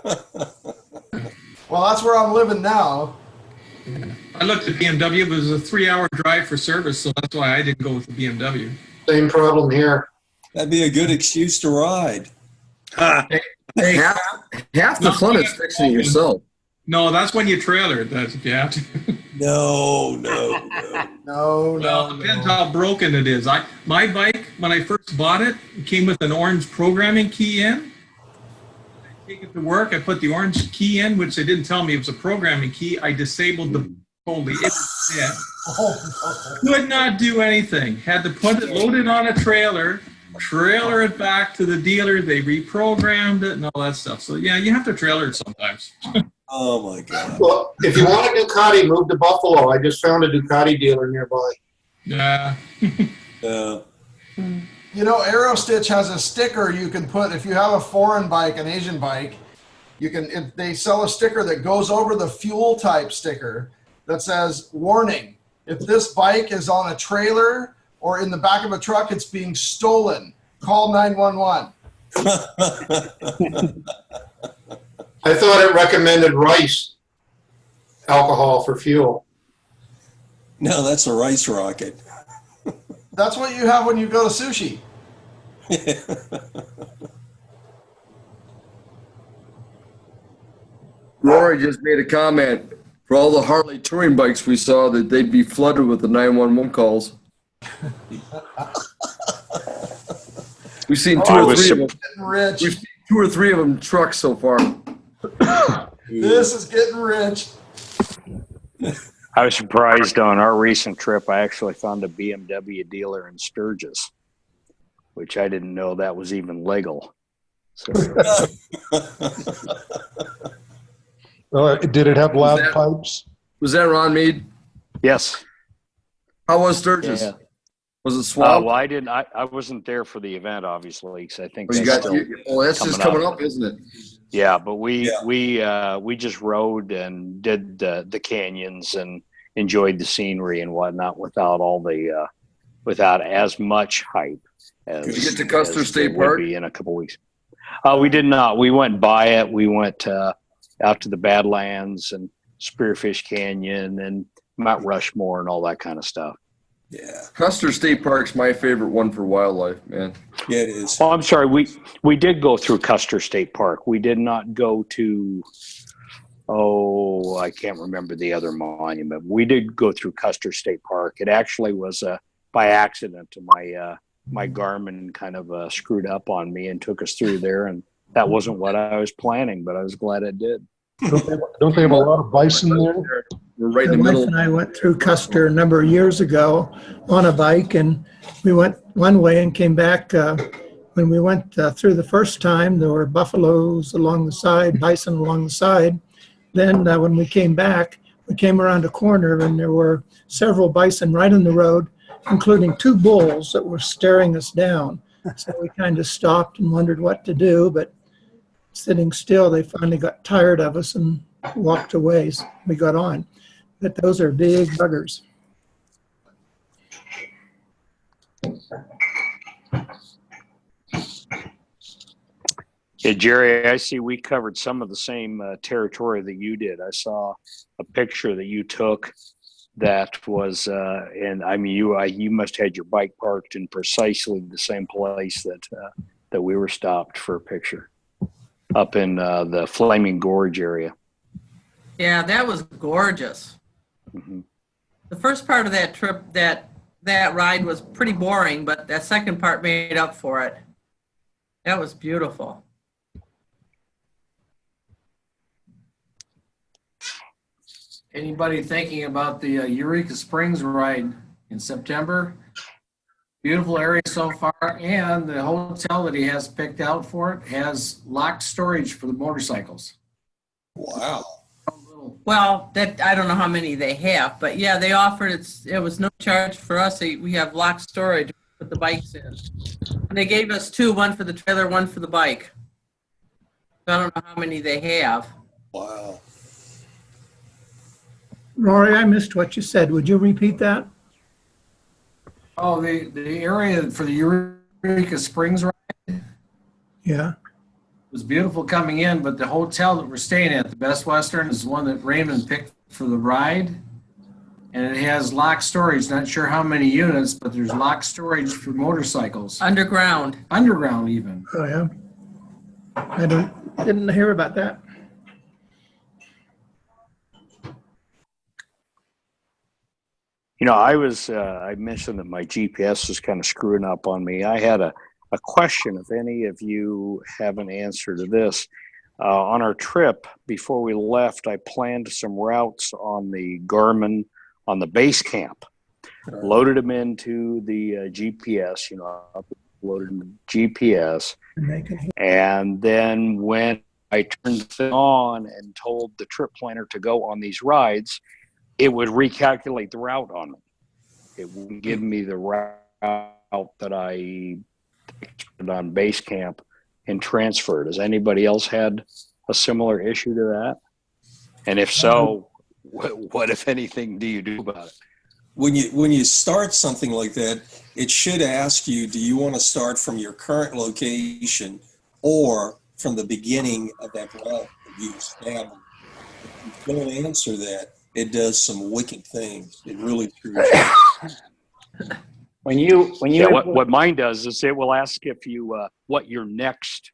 Speaker 19: that's where I'm living now.
Speaker 4: I looked at BMW. It was a 3-hour drive for service, so that's why I didn't go with the BMW.
Speaker 7: Same problem here.
Speaker 17: That'd be a good excuse to ride.
Speaker 20: Hey, half the fun is fixing it yourself.
Speaker 4: No, that's when you trailer it. That's if you have to.
Speaker 19: No.
Speaker 4: Well, it depends how broken it is. My bike, when I first bought it, came with an orange programming key in. take it to work. I put the orange key in, which they didn't tell me it was a programming key. I disabled the totally. It was dead. Could not do anything. Had to put it, load it on a trailer it back to the dealer. They reprogrammed it and all that stuff. So yeah, you have to trailer it sometimes.
Speaker 17: Oh my God.
Speaker 7: Well, if you want a Ducati, move to Buffalo. I just found a Ducati dealer nearby.
Speaker 4: Yeah.
Speaker 19: You know, Aerostitch has a sticker you can put if you have a foreign bike, an Asian bike. You can. If they sell a sticker that goes over the fuel type sticker that says, "Warning: if this bike is on a trailer or in the back of a truck, it's being stolen. Call 911." I thought it recommended rice alcohol for fuel.
Speaker 17: No, that's a rice rocket.
Speaker 19: That's what you have when you go to sushi.
Speaker 1: Rory just made a comment. For all the Harley touring bikes we saw, that they'd be flooded with the 911 calls. We've seen two or three of them.
Speaker 19: Rich.
Speaker 1: We've seen 2 or 3 of them trucks so far.
Speaker 19: This is getting rich.
Speaker 11: I was surprised on our recent trip. I actually found a BMW dealer in Sturgis, which I didn't know that was even legal. So,
Speaker 6: did it have loud pipes?
Speaker 1: Was that Ron Mead?
Speaker 11: Yes.
Speaker 1: How was Sturgis?
Speaker 11: Yeah.
Speaker 1: Was it swamped?
Speaker 11: Well, I didn't. I wasn't there for the event, obviously, because I think
Speaker 1: Oh, that's just coming up, isn't it?
Speaker 11: Yeah, but we just rode and did the canyons and enjoyed the scenery and whatnot without all the without as much hype as.
Speaker 1: Did you get to Custer State
Speaker 11: Park? Be in a couple weeks. We did not. We went by it. We went out to the Badlands and Spearfish Canyon and Mount Rushmore and all that kind of stuff.
Speaker 17: Yeah.
Speaker 1: Custer State Park's my favorite one for wildlife, man.
Speaker 17: Yeah, it is.
Speaker 11: Oh, I'm sorry. We did go through Custer State Park. We did not go to, I can't remember the other monument. We did go through Custer State Park. It actually was by accident. My Garmin kind of screwed up on me and took us through there, and that wasn't what I was planning, but I was glad it did.
Speaker 6: Don't they have a lot of bison there?
Speaker 1: We're right in the
Speaker 10: My
Speaker 1: middle.
Speaker 10: wife and I went through Custer a number of years ago on a bike, and we went one way and came back. When we went through the first time, there were buffaloes along the side, bison along the side. Then when we came back, we came around a corner, and there were several bison right in the road, including 2 bulls that were staring us down. So we kind of stopped and wondered what to do, but sitting still, they finally got tired of us and walked away. So we got on. But those are big buggers.
Speaker 11: Yeah, Jerry, I see we covered some of the same territory that you did. I saw a picture that you took that was, and I mean, you must have had your bike parked in precisely the same place that we were stopped for a picture up in the Flaming Gorge area.
Speaker 15: Yeah, that was gorgeous.
Speaker 11: Mm-hmm.
Speaker 15: The first part of that trip, that ride was pretty boring, but that second part made up for it. That was beautiful.
Speaker 14: Anybody thinking about the Eureka Springs ride in September? Beautiful area so far, and the hotel that he has picked out for it has locked storage for the motorcycles.
Speaker 17: Wow.
Speaker 15: Well, that I don't know how many they have, but yeah, they offered it was no charge for us. We have locked storage to put the bikes in. And they gave us 2, one for the trailer, one for the bike. So I don't know how many they have.
Speaker 17: Wow.
Speaker 10: Rory, I missed what you said. Would you repeat that?
Speaker 14: Oh, the area for the Eureka Springs ride
Speaker 10: Yeah.
Speaker 14: was beautiful coming in, but the hotel that we're staying at, the Best Western, is one that Raymond picked for the ride. And it has locked storage, not sure how many units, but there's locked storage for motorcycles.
Speaker 15: Underground.
Speaker 14: Underground even.
Speaker 10: Oh, yeah. I didn't hear about that.
Speaker 11: You know, I mentioned that my GPS was kind of screwing up on me. I had a question, if any of you have an answer to this. On our trip, before we left, I planned some routes on the Garmin on the base camp. Loaded them into the GPS, uploaded them to GPS. And then when I turned the thing on and told the trip planner to go on these rides, it would recalculate the route on me. It would give me the route that I put on base camp and transferred. Has anybody else had a similar issue to that? And if so, what if anything do you do about it?
Speaker 17: When you start something like that, it should ask you, do you want to start from your current location or from the beginning of that route that you established? If you don't answer that, it does some wicked things. It really screws you.
Speaker 11: What mine does is it will ask if you what your next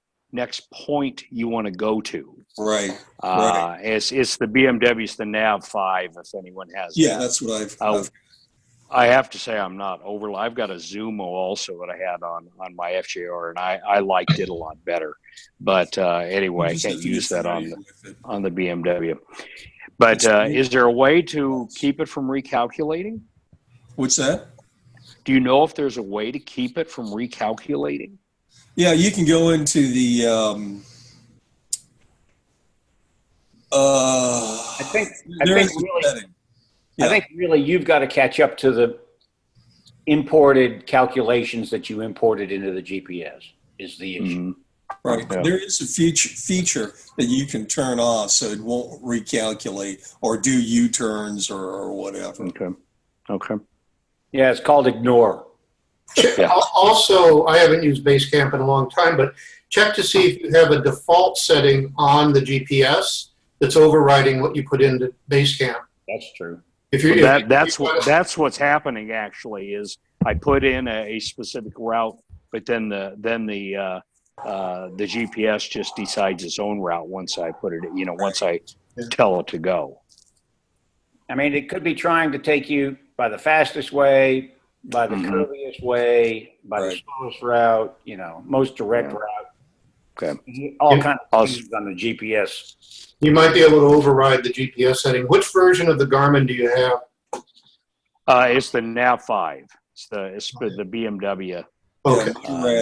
Speaker 11: point you want to go to.
Speaker 17: Right.
Speaker 11: It's the BMW's the Nav 5 if anyone has.
Speaker 17: Yeah,
Speaker 11: that.
Speaker 17: That's what I've
Speaker 11: I have to say I'm not over. I've got a Zumo also that I had on my FJR, and I liked it a lot better. But anyway, I can't use that on the BMW. But is there a way to keep it from recalculating?
Speaker 17: What's that?
Speaker 11: Do you know if there's a way to keep it from recalculating?
Speaker 17: Yeah, you can go into the.
Speaker 21: I think really you've got to catch up to the imported calculations that you imported into the GPS is the issue.
Speaker 17: Right. Yeah. There is a feature that you can turn off so it won't recalculate or do U-turns or whatever.
Speaker 11: Okay.
Speaker 21: Yeah, it's called ignore.
Speaker 7: Also, I haven't used Basecamp in a long time, but check to see if you have a default setting on the GPS that's overriding what you put into Basecamp.
Speaker 21: That's true.
Speaker 11: That's what's happening actually is I put in a specific route, but then the GPS just decides its own route once I put it, once I tell it to go.
Speaker 21: I mean, it could be trying to take you by the fastest way, by the curviest way, by the slowest route, most direct route.
Speaker 11: Okay.
Speaker 21: All kinds of things on the GPS.
Speaker 7: You might be able to override the GPS setting. Which version of the Garmin do you have?
Speaker 11: It's the Nav 5. It's the BMW.
Speaker 7: Okay.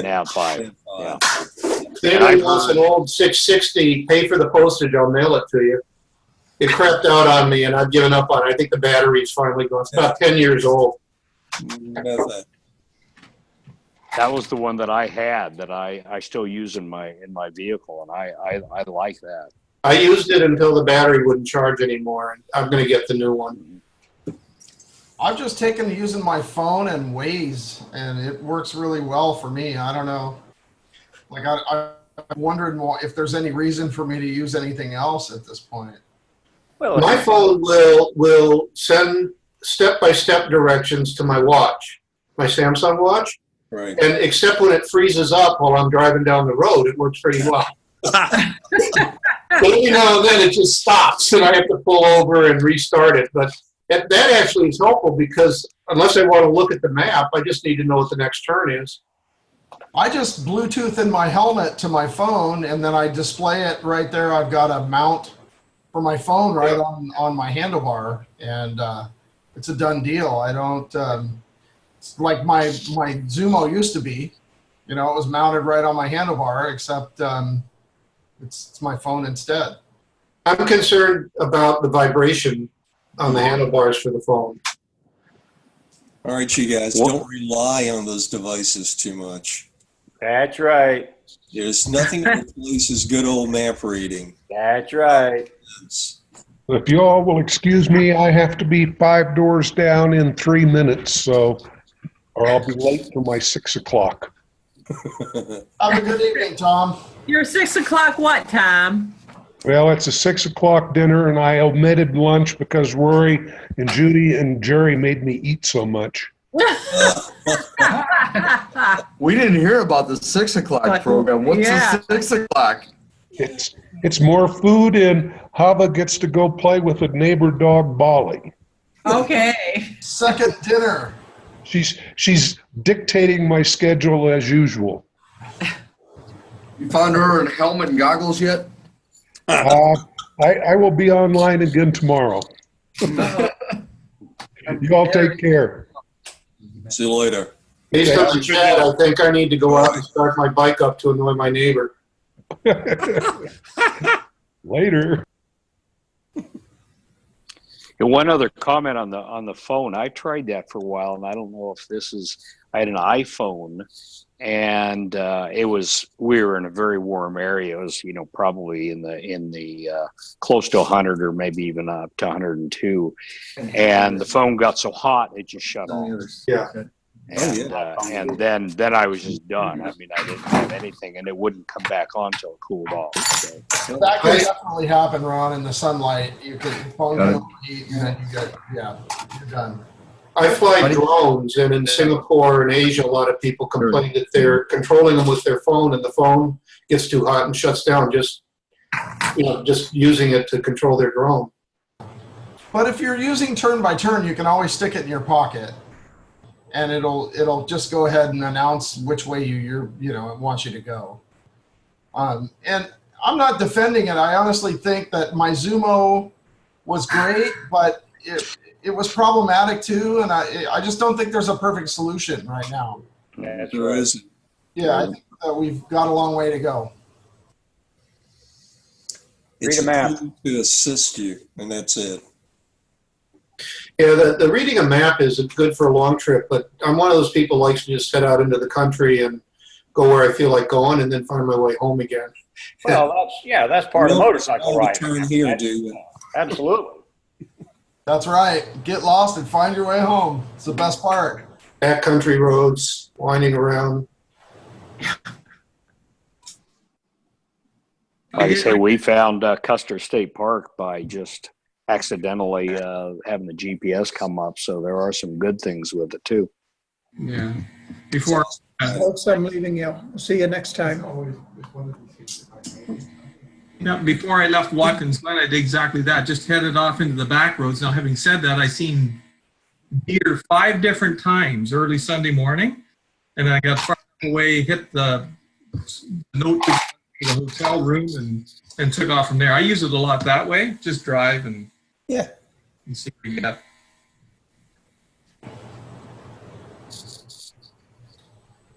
Speaker 11: Nav 5. Yeah.
Speaker 7: If anybody wants an old 660, pay for the postage. I'll mail it to you. It crapped out on me, and I've given up on it. I think the battery's finally gone. It's about 10 years old.
Speaker 11: That was the one that I had that I still use in my vehicle, and I like that.
Speaker 7: I used it until the battery wouldn't charge anymore, and I'm going to get the new one.
Speaker 19: I've just taken to using my phone and Waze, and it works really well for me. I don't know. Like I'm wondering if there's any reason for me to use anything else at this point.
Speaker 7: Well, my phone will send step-by-step directions to my watch, my Samsung watch.
Speaker 17: Right.
Speaker 7: And except when it freezes up while I'm driving down the road, it works pretty well. But every now and then it just stops, and I have to pull over and restart it. But that actually is helpful because unless I want to look at the map, I just need to know what the next turn is.
Speaker 19: I just Bluetooth in my helmet to my phone, and then I display it right there. I've got a mount for my phone right on my handlebar, and it's a done deal. I don't like my Zumo used to be. It was mounted right on my handlebar, except it's my phone instead.
Speaker 7: I'm concerned about the vibration on the handlebars for the phone.
Speaker 17: All right, you guys, don't rely on those devices too much.
Speaker 21: That's right.
Speaker 17: There's nothing that replaces good old map reading.
Speaker 21: That's right.
Speaker 6: If you all will excuse me, I have to be 5 doors down in 3 minutes, or I'll be late for my 6 o'clock.
Speaker 19: Have a good evening, Tom.
Speaker 15: Your 6 o'clock what, Tom?
Speaker 6: Well, it's a 6 o'clock dinner, and I omitted lunch because Rory and Judy and Jerry made me eat so much.
Speaker 1: We didn't hear about the 6 o'clock program. What's the 6 o'clock?
Speaker 6: It's more food, and Hava gets to go play with a neighbor dog, Bolly.
Speaker 15: Okay.
Speaker 19: Second dinner.
Speaker 6: She's dictating my schedule as usual.
Speaker 1: You found her in helmet and goggles yet?
Speaker 6: I will be online again tomorrow. You all take care.
Speaker 17: See you later.
Speaker 7: Based on the chat, I think I need to go out and start my bike up to annoy my neighbor.
Speaker 6: Later.
Speaker 11: And one other comment on the phone. I tried that for a while, and I don't know if this is. I had an iPhone, and we were in a very warm area. It was probably in the close to 100 or maybe even up to 102, and the phone got so hot it just shut off.
Speaker 7: Yeah.
Speaker 11: And then I was just done. I mean, I didn't have anything, and it wouldn't come back on until it cooled off. So.
Speaker 19: That can definitely happen, Ron, in the sunlight. You can phone will heat and then you're done.
Speaker 7: I fly drones, and in Singapore and Asia, a lot of people complain that they're controlling them with their phone, and the phone gets too hot and shuts down. Just using it to control their drone.
Speaker 19: But if you're using turn by turn, you can always stick it in your pocket, and it'll just go ahead and announce which way it wants you to go. And I'm not defending it. I honestly think that my Zumo was great, but it was problematic too, and I just don't think there's a perfect solution right now.
Speaker 11: That's
Speaker 17: There isn't.
Speaker 19: Yeah, I think that we've got a long way to go.
Speaker 17: It's
Speaker 21: Read a map.
Speaker 17: tool to assist you, and that's it.
Speaker 7: Yeah, the reading a map is good for a long trip, but I'm one of those people who likes to just head out into the country and go where I feel like going, and then find my way home again.
Speaker 21: Well, that's part of motorcycle riding.
Speaker 17: Turn here, do.
Speaker 21: Absolutely.
Speaker 19: That's right. Get lost and find your way home. It's the best part.
Speaker 7: Backcountry roads, winding around.
Speaker 11: Like I say, we found Custer State Park by just accidentally having the GPS come up. So there are some good things with it too.
Speaker 4: Yeah.
Speaker 10: Folks, I'm leaving you. See you next time.
Speaker 4: Before I left Watkins Glen, I did exactly that. Just headed off into the back roads. Now, having said that, I seen deer 5 different times early Sunday morning, and I got far away, hit the note to the hotel room, and took off from there. I use it a lot that way. Just drive and see what you get.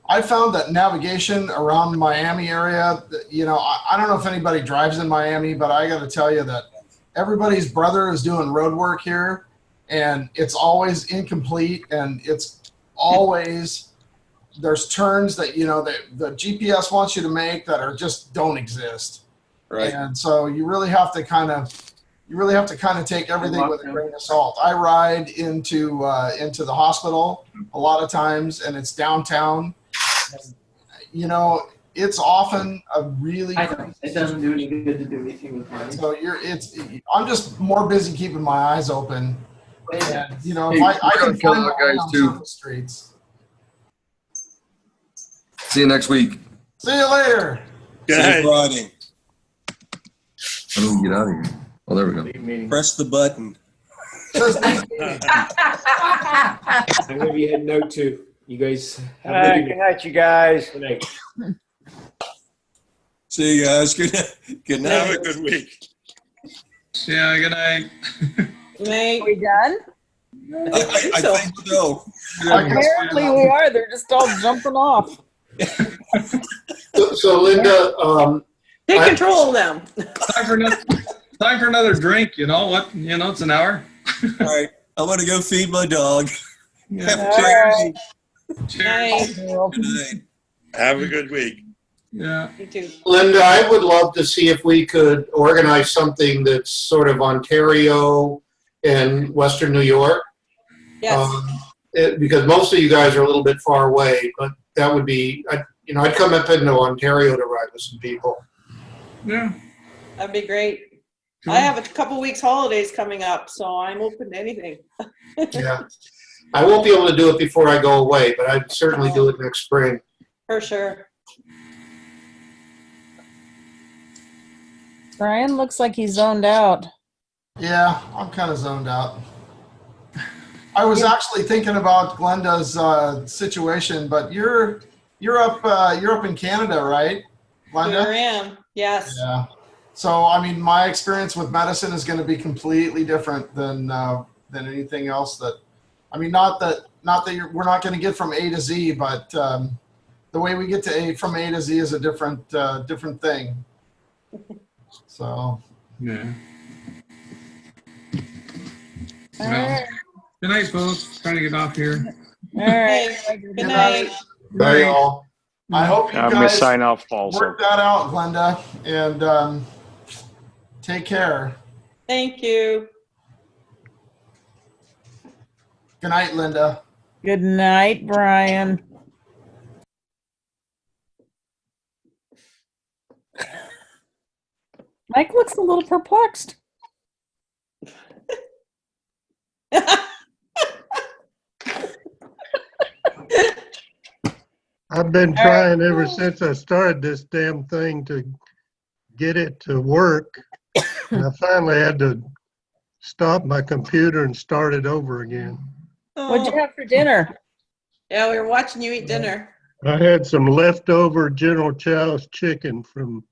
Speaker 19: I found that navigation around Miami area, I don't know if anybody drives in Miami, but I got to tell you that everybody's brother is doing road work here, and it's always incomplete, and it's always, there's turns that, the GPS wants you to make that are just don't exist.
Speaker 17: Right.
Speaker 19: And so you really have to kind of take everything with a grain of salt. I ride into the hospital a lot of times, and it's downtown. And, it's often a really.
Speaker 14: It doesn't do any good to do anything with money.
Speaker 19: So I'm just more busy keeping my eyes open. And, if I can find my way on some of the streets.
Speaker 1: See you next week.
Speaker 19: See you later.
Speaker 17: Safe riding.
Speaker 1: How do we get out of here? Oh, there we go.
Speaker 17: Press the button.
Speaker 14: I'm going to be heading out too. You guys have
Speaker 21: All right, good night, you guys.
Speaker 14: Good night.
Speaker 17: See you guys. Good night.
Speaker 9: Have a good week.
Speaker 4: Yeah, good night.
Speaker 12: Night.
Speaker 2: We done?
Speaker 17: I think so.
Speaker 2: Apparently we are. They're just all jumping off.
Speaker 7: So Linda,
Speaker 12: Take control of them.
Speaker 4: Time for another drink. You know what? It's an hour.
Speaker 17: All right. I'm going to go feed my dog.
Speaker 4: Yeah.
Speaker 17: Have a
Speaker 12: Night.
Speaker 17: Good night.
Speaker 9: Have a good week.
Speaker 4: Yeah.
Speaker 12: You too.
Speaker 7: Linda, I would love to see if we could organize something that's sort of Ontario and Western New York.
Speaker 12: Yes.
Speaker 7: Because most of you guys are a little bit far away, but that would be, I'd come up into Ontario to ride with some people.
Speaker 4: Yeah.
Speaker 12: That'd be great.
Speaker 4: Cool.
Speaker 12: I have a couple weeks holidays coming up, so I'm open to anything.
Speaker 7: Yeah. I won't be able to do it before I go away, but I'd certainly do it next spring.
Speaker 12: For sure.
Speaker 2: Brian looks like he's zoned out.
Speaker 19: Yeah, I'm kind of zoned out. I was actually thinking about Glenda's situation, but you're up in Canada, right, Glenda?
Speaker 12: Sure am. Yes.
Speaker 19: Yeah. So, I mean, my experience with medicine is going to be completely different than anything else that, I mean, not that we're not going to get from A to Z, but the way we get to from A to Z is a different thing. So.
Speaker 4: Yeah.
Speaker 2: All
Speaker 4: Well,
Speaker 2: right.
Speaker 4: good night, folks. Trying to get off here.
Speaker 2: All right.
Speaker 12: Good night.
Speaker 19: Bye, y'all. I hope you
Speaker 11: I'm gonna
Speaker 19: guys
Speaker 11: sign off also.
Speaker 19: work that out, Glenda, and take care.
Speaker 12: Thank you.
Speaker 19: Good night, Linda.
Speaker 2: Good night, Brian. Mike looks a little perplexed.
Speaker 3: I've been trying ever since I started this damn thing to get it to work. And I finally had to stop my computer and start it over again.
Speaker 2: What'd you have for dinner?
Speaker 12: Yeah, we were watching you eat dinner.
Speaker 3: I had some leftover General Chow's chicken from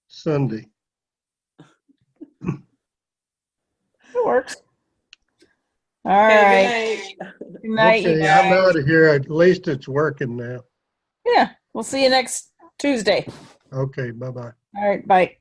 Speaker 3: Sunday.
Speaker 2: It works. All right. Good night, you
Speaker 3: Okay, I'm
Speaker 2: guys.
Speaker 3: out of here. At least it's working now.
Speaker 2: Yeah, we'll see you next Tuesday.
Speaker 3: Okay, bye-bye.
Speaker 2: All right, bye.